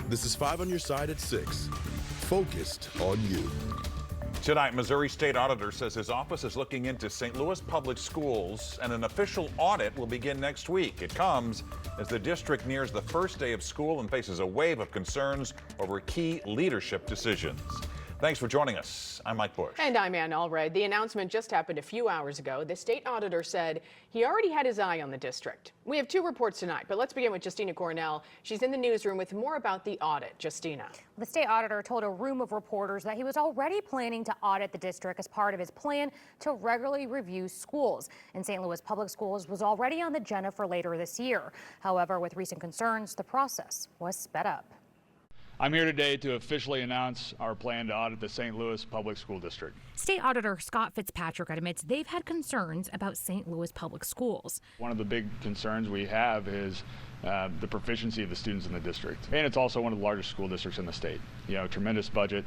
This is 5 on your side at 6. Focused on you. Tonight, Missouri State Auditor says his office is looking into St. Louis Public Schools, and an official audit will begin next week. It comes as the district nears the first day of school and faces a wave of concerns over key leadership decisions. Thanks for joining us. I'm Mike Bush. And I'm Ann Allred. The announcement just happened a few hours ago. The state auditor said he already had his eye on the district. We have two reports tonight, but let's begin with Justina Cornell. She's in the newsroom with more about the audit. Justina. The state auditor told a room of reporters that he was already planning to audit the district as part of his plan to regularly review schools. And St. Louis Public Schools was already on the agenda for later this year. However, with recent concerns, the process was sped up. I'm here today to officially announce our plan to audit the St. Louis Public School District. State Auditor Scott Fitzpatrick admits they've had concerns about St. Louis Public Schools. One of the big concerns we have is the proficiency of the students in the district. And it's also one of the largest school districts in the state. You know, tremendous budget,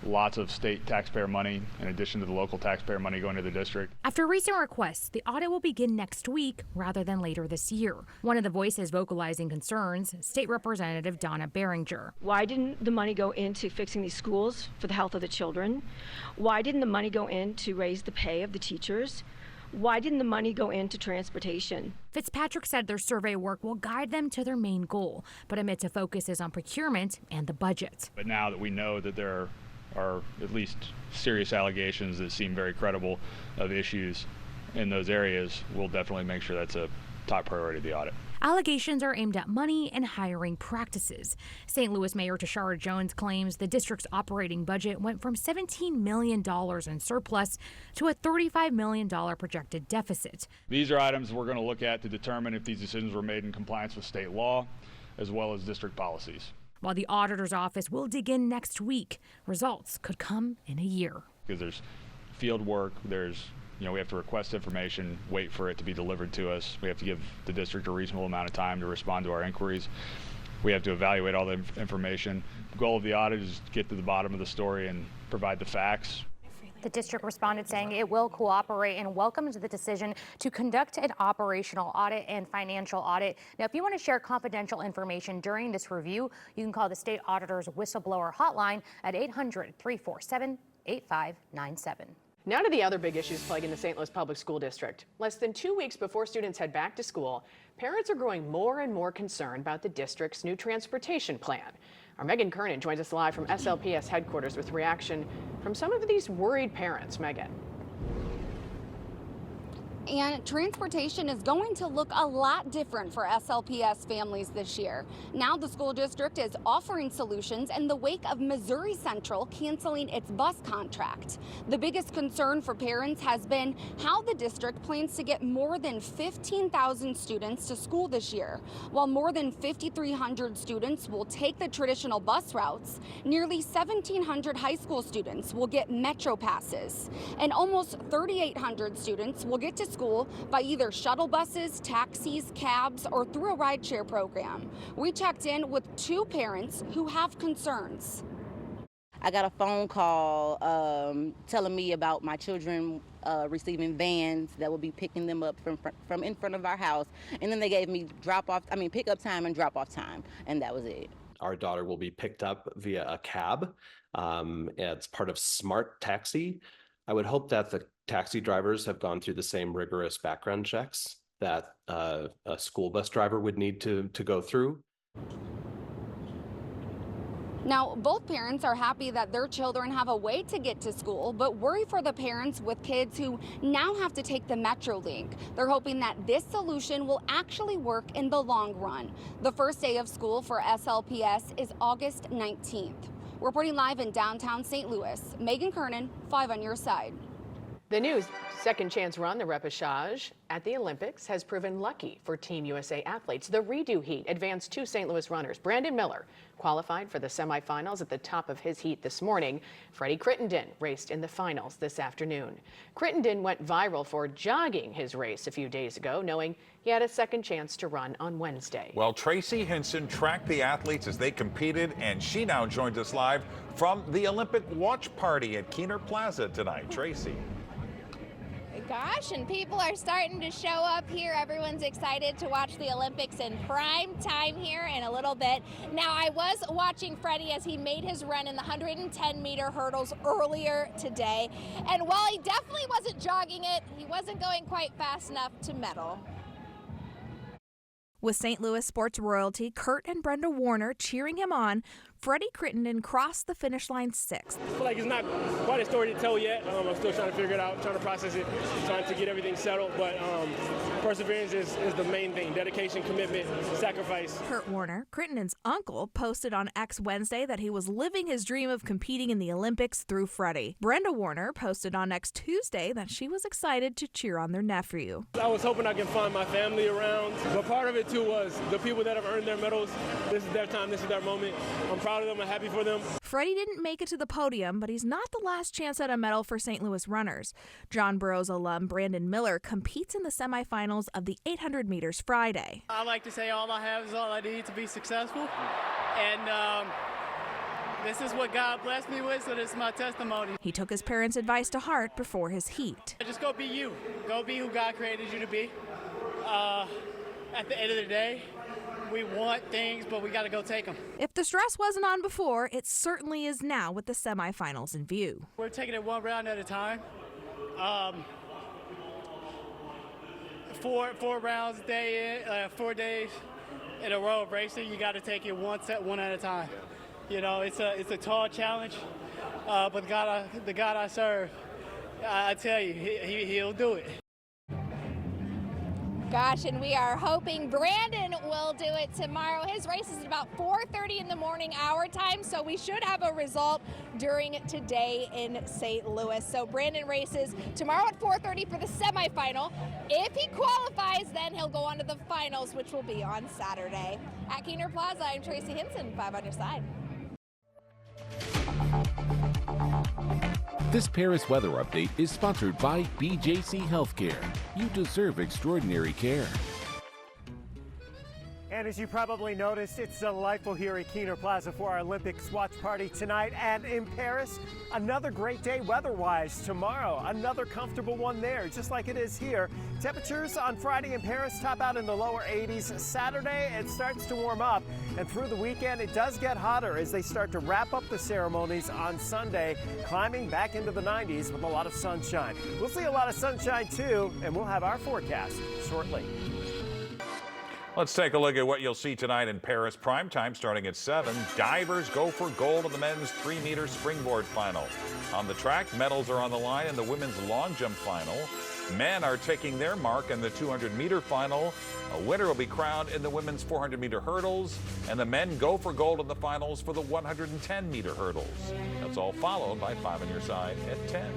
lots of state taxpayer money in addition to the local taxpayer money going to the district. After recent requests, the audit will begin next week rather than later this year. One of the voices vocalizing concerns, State Representative Donna Behringer. Why didn't the money go into fixing these schools for the health of the children? Why didn't the money go in to raise the pay of the teachers? Why didn't the money go into transportation? Fitzpatrick said their survey work will guide them to their main goal, but admits a focus is on procurement and the budget. But now that we know that there are at least serious allegations that seem very credible of issues in those areas, we'll definitely make sure that's a top priority of the audit. Allegations are aimed at money and hiring practices. St. Louis Mayor Tashara Jones claims the district's operating budget went from $17 million in surplus to a $35 million projected deficit. These are items we're going to look at to determine if these decisions were made in compliance with state law as well as district policies. While the auditor's office will dig in next week, results could come in a year. Because there's field work, we have to request information, wait for it to be delivered to us. We have to give the district a reasonable amount of time to respond to our inquiries. We have to evaluate all the information. The goal of the audit is to get to the bottom of the story and provide the facts. The district responded saying it will cooperate and welcomes the decision to conduct an operational audit and financial audit. Now, if you want to share confidential information during this review, you can call the state auditor's whistleblower hotline at 800-347-8597. Now to the other big issues plaguing the St. Louis Public School District. Less than 2 weeks before students head back to school, parents are growing more and more concerned about the district's new transportation plan. Our Megan Kernan joins us live from SLPS headquarters with reaction from some of these worried parents. Megan. And transportation is going to look a lot different for SLPS families this year. Now the school district is offering solutions in the wake of Missouri Central canceling its bus contract. The biggest concern for parents has been how the district plans to get more than 15,000 students to school this year. While more than 5,300 students will take the traditional bus routes, nearly 1,700 high school students will get Metro passes, and almost 3,800 students will get to school by either shuttle buses, taxis, cabs, or through a rideshare program. We checked in with two parents who have concerns. I got a phone call telling me about my children receiving vans that will be picking them up from in front of our house, and then they gave me pickup time and drop off time, and that was it. Our daughter will be picked up via a cab. It's part of Smart Taxi. I would hope that the taxi drivers have gone through the same rigorous background checks that a school bus driver would need to go through. Now, both parents are happy that their children have a way to get to school, but worry for the parents with kids who now have to take the MetroLink. They're hoping that this solution will actually work in the long run. The first day of school for SLPS is August 19th. Reporting live in downtown St. Louis, Megan Kernan, 5 on your side. The new second chance run, the repechage at the Olympics, has proven lucky for Team USA athletes. The redo heat advanced two St. Louis runners. Brandon Miller qualified for the semifinals at the top of his heat this morning. Freddie Crittenden raced in the finals this afternoon. Crittenden went viral for jogging his race a few days ago, knowing he had a second chance to run on Wednesday. Well, Tracy Hinson tracked the athletes as they competed, and she now joins us live from the Olympic watch party at Keener Plaza tonight. Tracy. Gosh, and people are starting to show up here. Everyone's excited to watch the Olympics in prime time here in a little bit. Now, I was watching Freddie as he made his run in the 110-meter hurdles earlier today. And while he definitely wasn't jogging it, he wasn't going quite fast enough to medal. With St. Louis sports royalty Kurt and Brenda Warner cheering him on, Freddie Crittenden crossed the finish line sixth. I feel like it's not quite a story to tell yet. I'm still trying to figure it out, trying to process it, trying to get everything settled. But perseverance is the main thing. Dedication, commitment, sacrifice. Kurt Warner, Crittenden's uncle, posted on X Wednesday that he was living his dream of competing in the Olympics through Freddie. Brenda Warner posted on X Tuesday that she was excited to cheer on their nephew. I was hoping I can find my family around, but part of it too was the people that have earned their medals. This is their time, this is their moment. I'm proud of them, I'm happy for them. Freddie didn't make it to the podium, but he's not the last chance at a medal for St. Louis runners. John Burroughs alum Brandon Miller competes in the semifinals of the 800 meters Friday. I like to say all I have is all I need to be successful, and this is what God blessed me with, so this is my testimony. He took his parents' advice to heart before his heat. Just go be you. Go be who God created you to be. At the end of the day, we want things, but we got to go take them. If the stress wasn't on before, it certainly is now with the semifinals in view. We're taking it one round at a time. 4 rounds a day, 4 days in a row of racing. You got to take it one at a time. You know, it's a tall challenge, but the God I serve, I tell you, he'll do it. Gosh, and we are hoping Brandon will do it tomorrow. His race is at about 4:30 in the morning our time, so we should have a result during today in St. Louis. So Brandon races tomorrow at 4:30 for the semifinal. If he qualifies, then he'll go on to the finals, which will be on Saturday. At Keener Plaza, I'm Tracy Hinson, 5 Under Side. This Paris weather update is sponsored by BJC Healthcare. You deserve extraordinary care. And as you probably noticed, it's delightful here at Keener Plaza for our Olympics watch party tonight. And in Paris, another great day weather-wise. Tomorrow, another comfortable one there, just like it is here. Temperatures on Friday in Paris top out in the lower 80s. Saturday, it starts to warm up. And through the weekend, it does get hotter as they start to wrap up the ceremonies on Sunday, climbing back into the 90s with a lot of sunshine. We'll see a lot of sunshine, too, and we'll have our forecast shortly. Let's take a look at what you'll see tonight in Paris primetime starting at 7. Divers go for gold in the men's 3-meter springboard final. On the track, medals are on the line in the women's long jump final. Men are taking their mark in the 200-meter final. A winner will be crowned in the women's 400-meter hurdles, and the men go for gold in the finals for the 110-meter hurdles. That's all followed by 5 on Your Side at 10.